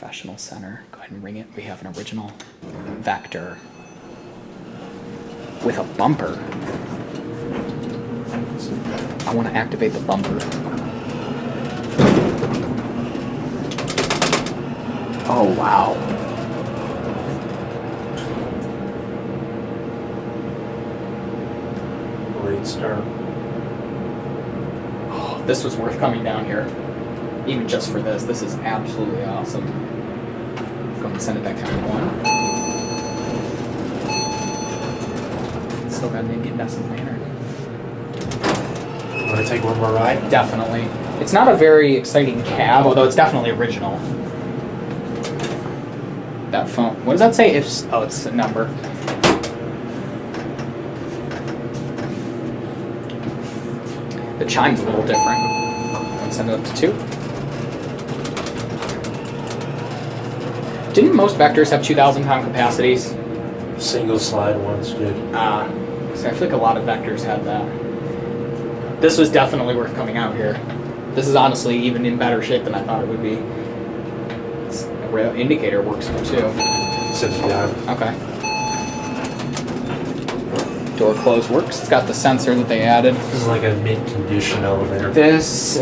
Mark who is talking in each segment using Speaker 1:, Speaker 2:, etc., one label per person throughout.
Speaker 1: Professional Center. Go ahead and ring it. We have an original Vector with a bumper. I want to activate the bumper. Oh, wow.
Speaker 2: Great start.
Speaker 1: Oh, this was worth coming down here. Even just for this. This is absolutely awesome. Go and send it back down to 1. Still got an incandescent lantern.
Speaker 2: Want to take one more ride?
Speaker 1: Definitely. It's not a very exciting cab, although it's definitely original. That phone. What does that say? Oh, it's a number. The chime's a little different. Let's send it up to 2. Didn't most Vectors have 2,000-pound capacities?
Speaker 2: Single slide ones did.
Speaker 1: So I feel like a lot of Vectors had that. This was definitely worth coming out here. This is honestly even in better shape than I thought it would be. The rail indicator works for 2.
Speaker 2: Sits down.
Speaker 1: Okay. Door close works. It's got the sensor that they added.
Speaker 2: This is like a mint-condition elevator.
Speaker 1: This,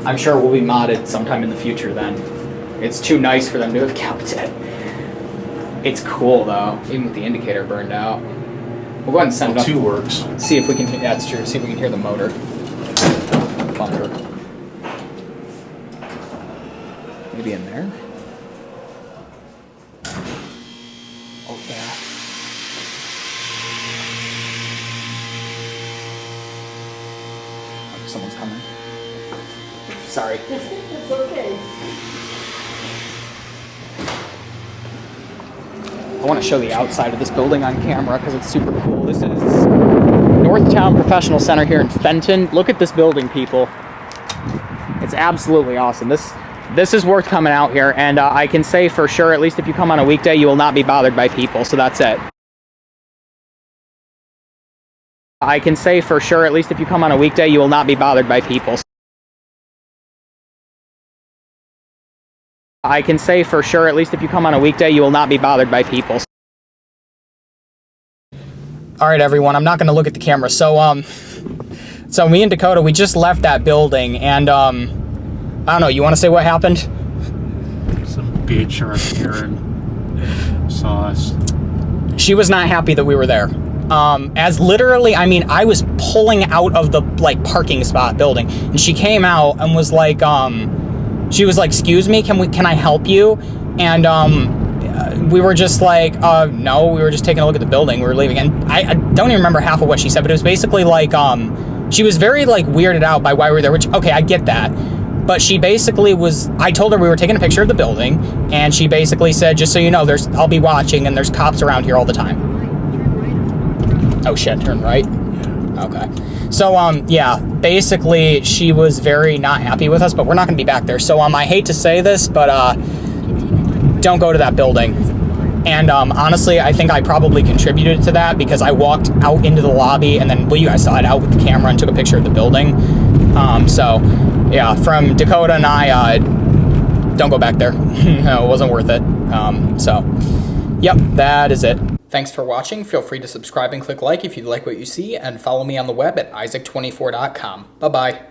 Speaker 1: I'm sure, will be modded sometime in the future then. It's too nice for them to have kept it. It's cool though, even with the indicator burned out. We'll go ahead and send it up.
Speaker 2: 2 works.
Speaker 1: See if we can hear, yeah, that's true. See if we can hear the motor. Bumper. Maybe in there? Oh yeah. Oh, someone's coming. Sorry.
Speaker 3: It's okay.
Speaker 1: I want to show the outside of this building on camera because it's super cool. This is North Towne Professional Center here in Fenton. Look at this building, people. It's absolutely awesome. This is worth coming out here, and I can say for sure, at least if you come on a weekday, you will not be bothered by people, so that's it. I can say for sure, at least if you come on a weekday, you will not be bothered by people. I can say for sure, at least if you come on a weekday, you will not be bothered by people. All right, everyone, I'm not going to look at the camera. So me and Dakota, we just left that building, and I don't know, you want to say what happened?
Speaker 2: Some bitch or a Karen saw us.
Speaker 1: She was not happy that we were there. As literally, I mean, I was pulling out of the, like, parking spot building, and she came out and was like, she was like, excuse me, can I help you? And we were just like, no, we were just taking a look at the building. We were leaving. And I don't even remember half of what she said, but it was basically like, she was very like weirded out by why we were there, which, okay, I get that. But she basically was, I told her we were taking a picture of the building, and she basically said, just so you know, I'll be watching, and there's cops around here all the time. Oh shit, turn right? Okay. So, yeah, basically, she was very not happy with us, but we're not going to be back there. So, I hate to say this, but, don't go to that building. And, honestly, I think I probably contributed to that because I walked out into the lobby and then, well, you guys saw it, out with the camera and took a picture of the building. So, yeah, from Dakota and I, don't go back there. No, it wasn't worth it. So, yep, that is it. Thanks for watching. Feel free to subscribe and click like if you like what you see, and follow me on the web at isaac24.com. Bye-bye.